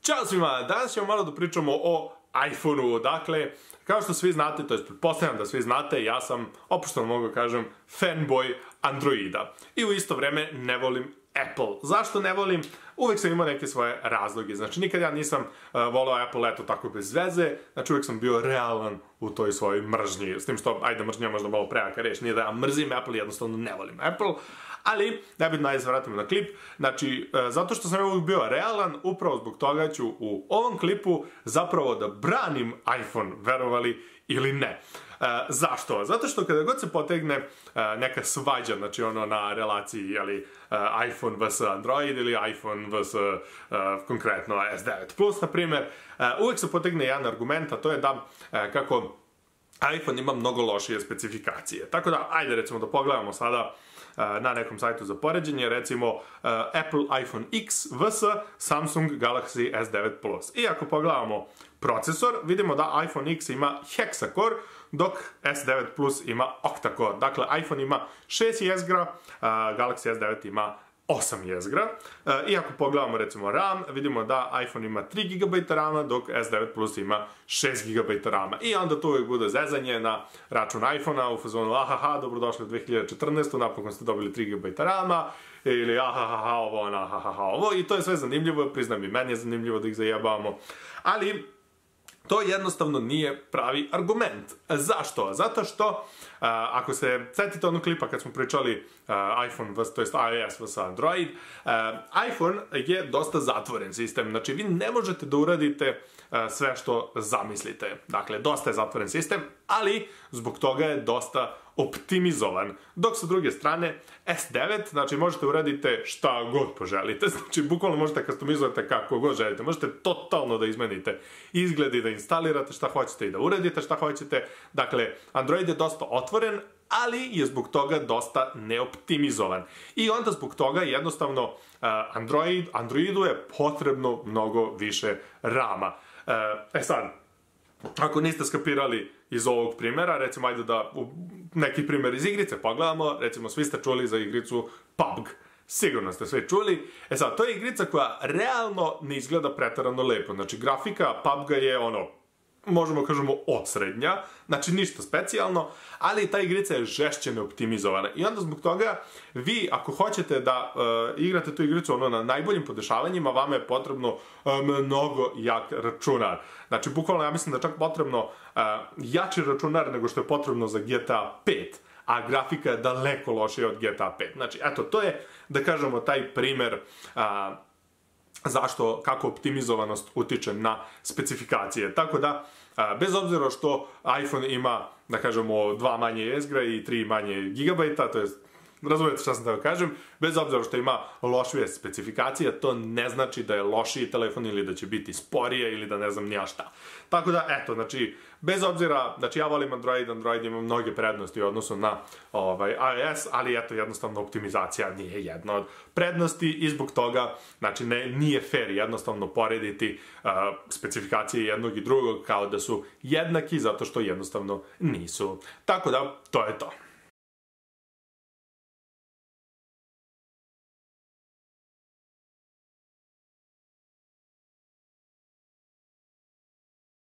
Ćao svima, danas ćemo malo da pričamo o iPhone-u. Dakle, kao što svi znate, to je pretpostavljam da svi znate, ja sam, oprošteno mogu kažem, fanboy Androida. I u isto vreme ne volim Apple. Zašto ne volim? Uvek sam imao neke svoje razloge. Znači, nikad ja nisam volao Apple, eto, tako bez veze. Znači, uvek sam bio realan u toj svojoj mržnji. S tim što, ajde, mržnja možda malo prejaka reč. Nije da ja mrzim Apple, jednostavno ne volim Apple. Ali, nebitno, ajde se vratimo na klip. Znači, zato što sam uvijek bio realan, upravo zbog toga ću u ovom klipu zapravo da branim iPhone, verovali ili ne. Zašto? Zato što kada god se potegne neka svađa, znači ono na relaciji, jeli, iPhone vs Android ili iPhone vs konkretno S9 Plus, na primjer, uvijek se potegne jedan argument, a to je da kako iPhone ima mnogo lošije specifikacije. Tako da, ajde recimo da pogledamo sada na nekom sajtu za poređenje, recimo Apple iPhone X vs Samsung Galaxy S9 Plus. I ako pogledamo procesor, vidimo da iPhone X ima hexacore, dok S9 Plus ima octa-core. Dakle, iPhone ima 6 jezgra, Galaxy S9 ima 8 jezgra. I ako pogledamo recimo RAM, vidimo da iPhone ima 3 GB RAM-a, dok S9 Plus ima 6 GB RAM-a. I onda tu uvijek bude zezanje na račun iPhone-a u fazonu ahaha, dobrodošli u 2014. Napokon ste dobili 3 GB RAM-a, ili ahaha ovo, ahaha ovo. I to je sve zanimljivo, priznam i meni je zanimljivo da ih zajebavamo. Ali to jednostavno nije pravi argument. Zašto? Zato što, ako se setite onog klipa kad smo pričali iPhone, to jest iOS vs Android, iPhone je dosta zatvoren sistem. Znači, vi ne možete da uradite sve što zamislite. Dakle, dosta je zatvoren sistem, ali zbog toga je dosta optimizovan. Dok sa druge strane, S9, znači možete uradite šta god poželite, znači bukvalno možete customizovati kako god želite, možete totalno da izmenite izgled i da instalirate šta hoćete i da uradite šta hoćete. Dakle, Android je dosta otvoren, ali je zbog toga dosta neoptimizovan. I onda zbog toga jednostavno Androidu je potrebno mnogo više RAM-a. Sad, ako niste skapirali iz ovog primjera, recimo ajde da neki primjer iz igrice pogledamo, recimo svi ste čuli za igricu PUBG. Sigurno ste sve čuli. Sad, to je igrica koja realno ne izgleda preterano lepo. Znači, grafika PUBG-a je ono, možemo kažemo osrednja, znači ništa specijalno, ali ta igrica je žešće neoptimizovana. I onda zbog toga vi, ako hoćete da igrate tu igricu ono na najboljim podešavanjima, vama je potrebno mnogo jak računar. Znači, bukvalno ja mislim da je čak potrebno jači računar nego što je potrebno za GTA 5. A grafika je daleko lošija od GTA 5. Znači, eto, to je, da kažemo, taj primer zašto, kako optimizovanost utiče na specifikacije. Tako da, bez obzira što iPhone ima, da kažemo, 2 manje jezgra i 3 manje gigabajta, to je, razumijete šta sam da kažem, bez obzira što ima lošije specifikacije, to ne znači da je lošiji telefon ili da će biti sporije ili da ne znam nija šta. Tako da, eto, znači, bez obzira, znači ja volim Android ima mnoge prednosti u odnosu na iOS, ali eto, jednostavno optimizacija nije jedna od prednosti i zbog toga, znači, nije fair jednostavno porediti specifikacije jednog i drugog kao da su jednaki, zato što jednostavno nisu. Tako da, to je to.